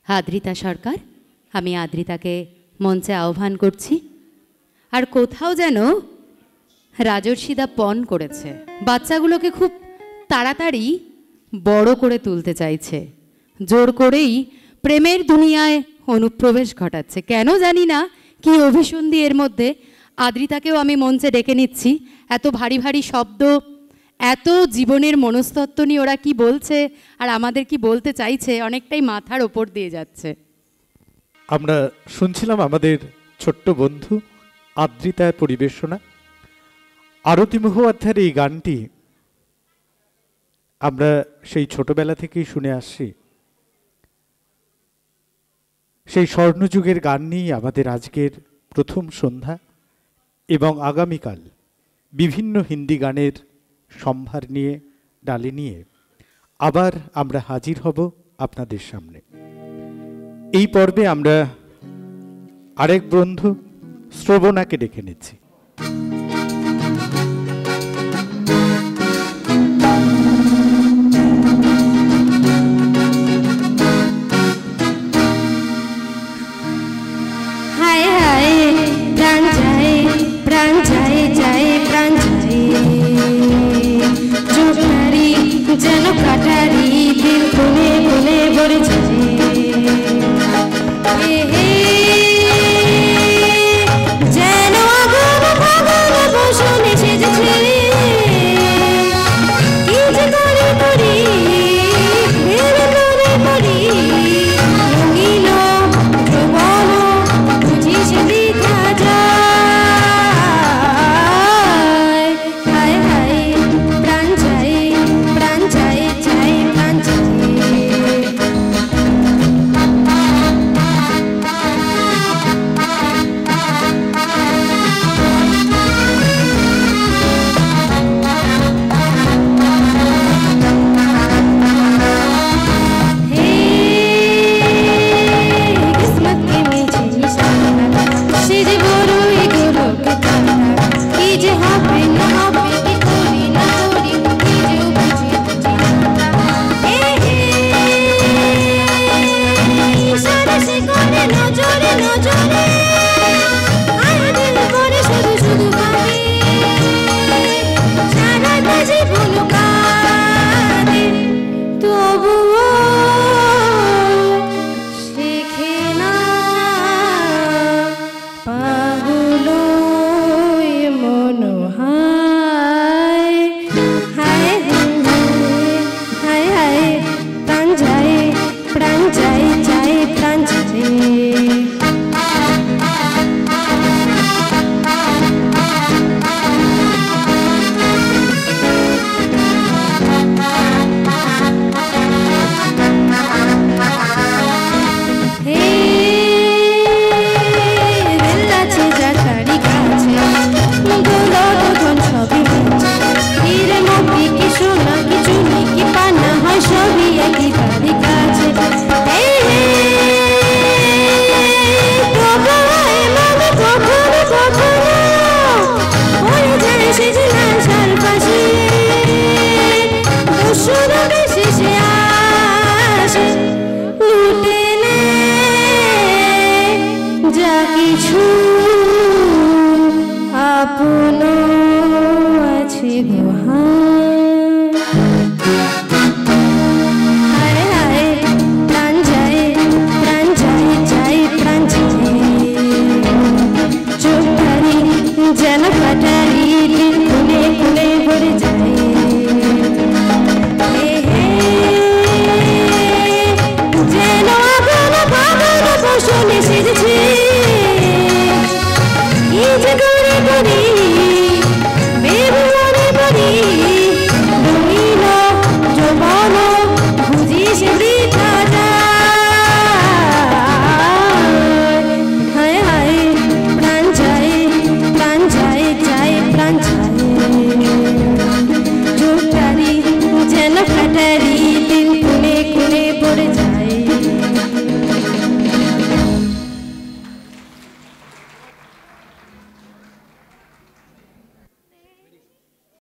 আদ্রিতা সরকার, আমি আদ্রিতাকে মঞ্চে আহ্বান করছি। আর কোথাও যেন রাজর্ষিদা পণ করেছে, বাচ্চাগুলোকে খুব তাড়াতাড়ি বড় করে তুলতে চাইছে, জোর করেই প্রেমের দুনিয়ায় অনুপ্রবেশ ঘটাচ্ছে। কেন জানি না, কি অভিসন্ধি এর মধ্যে। আদ্রিতাকেও আমি মঞ্চে ডেকে নিচ্ছি। এত ভারী ভারী শব্দ, এত জীবনের মনস্তত্ত্ব নিয়ে ওরা কি বলছে আর আমাদের কি বলতে চাইছে, অনেকটাই মাথার ওপর দিয়ে যাচ্ছে। আমরা শুনছিলাম আমাদের ছোট্ট বন্ধু আদ্রিতার পরিবেশনা। আরতি মুখোপাধ্যায়ের এই গানটি আমরা সেই ছোটবেলা থেকেই শুনে আসছি। সেই স্বর্ণযুগের গান নিয়েই আমাদের আজকের প্রথম সন্ধ্যা, এবং আগামীকাল বিভিন্ন হিন্দি গানের সম্ভার নিয়ে, ডালি নিয়ে আবার আমরা হাজির হব আপনাদের সামনে। এই পর্বে আমরা আরেক বন্ধু শ্রবণাকে ডেকে নিচ্ছি। যেন কাটারি দিল কোনে কোনে ভরে যায়, যেন আগুন ফাগুন বসনে সেজেছে। কি যে করে করি ভেবে করে করি, রঙিন যৌবন বুঝি সে বৃথা যায়। হায় হায় প্রাণ যায়, প্রাণ যায় যায়, প্রাণ যায়। किस्मत के मीठे निशाना से जे बड़ोई गोरख तारा, की जे হবে না হবে, কি করি না করি, কি যে বুঝি ইশারা সে করে নজরে নজরে, আর দিল করে শুধু শুধু ভাবে, সারাটা জীবন কাঁদে তবুও শেখে না পাগল মন। হায় হায় হায় হায় প্রাণ যায়, প্রাণ যায় যায়, প্রাণ যায়। রেল আছে যাত্রারি কাছে, দৌলত ধন সবই হচ্ছে, হিরে মতি কি সোনা কি চুনি কি পানা হয়, সবই একই তারি কাছে। কখনো কখনো হয়ে যায় সে যে নাশার পাশে, দস্যুর বেশি সে আসে, লুটে নে যা কিছু আপন আছে গো।